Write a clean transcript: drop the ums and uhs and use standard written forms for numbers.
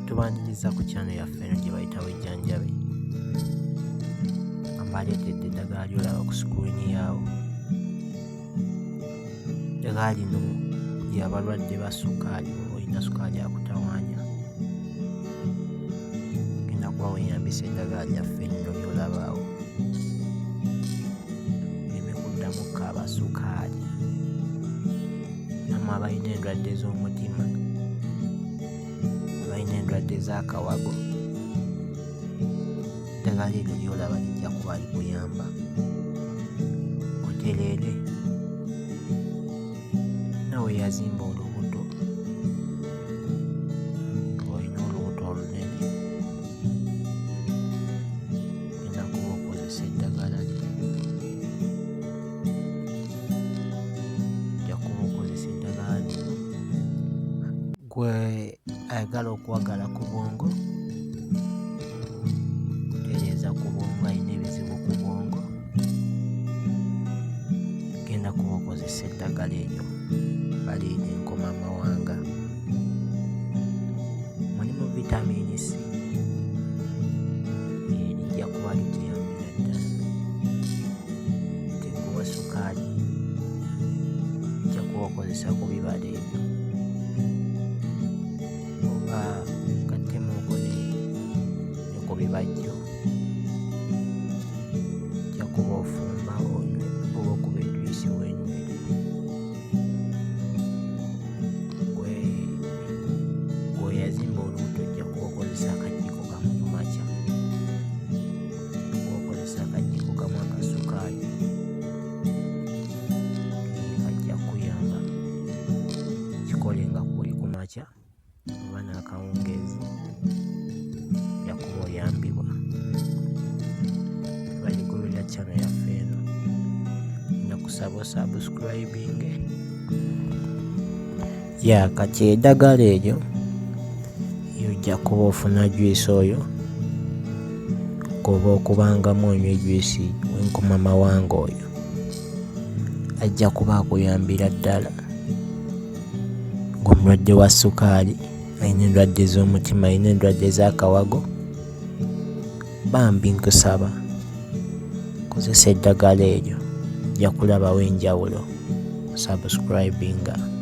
Tubaniriza ku channel yaffe eno gye bayita Bujjanjabi. Mbaleetedde eddagala ly'olaba ku screen yaawo. Eddagala lino ly'abalwadde ba ssukaali. Oba olina ssukaali akutawaanya, ogenda kuba weeyambisa eddagala lyaffe lino ly'olaba awo. Kuddamu kukaaba ssukaali, nammwe abalina endwadde z'omutima, abalina endwadde z'akawago, eddagala eryo ly'olaba lijja kuba likuyamba otereere. Nawe yazimba olubuto, olina olubuto olunene, ogenda kuba okozesa eddagala lino. Gwe ayagala okuwagala ku bwongo, okutereeza ku bwongo, alina ebizibu ku bwongo, genda kuba okozesa eddagala eryo baliita enkomamawanga. Mulimu vitamiini C, lijja kuba likuyambira ddala. Teguwa ssukaali, ojja kuba okozesa ku bibala ebyo. Gattemuuko ne ku bibajjo, ojja kuba ofumba onywe oba okuba ejuyisi w'enywera. Gwe yazimba olubuto ojja kuba okozesa akajiiko kamu ku makya, kuba okozesa akajiiko kamu akassukaali, kajja kukuyamba kikole nga kuli ku makya oba n'akawungeezi, ojja kuba oyambibwa. Baligulira channel yaffe eno, genda kusaba osubscribinge. Kati eddagala eryo ojja kuba ofuna juyisi oyo, goba okubangamu onywa ejuyisi w'enkomamawanga oyo, ajja kuba akuyambira ddala. Ng'omulwadde wa ssukaali, alina endwadde z'omutima, alina endwadde z'akawago, bambi nkusaba kozesa eddagala eryo, ojja kulabawo enjawulo. Subscribinga.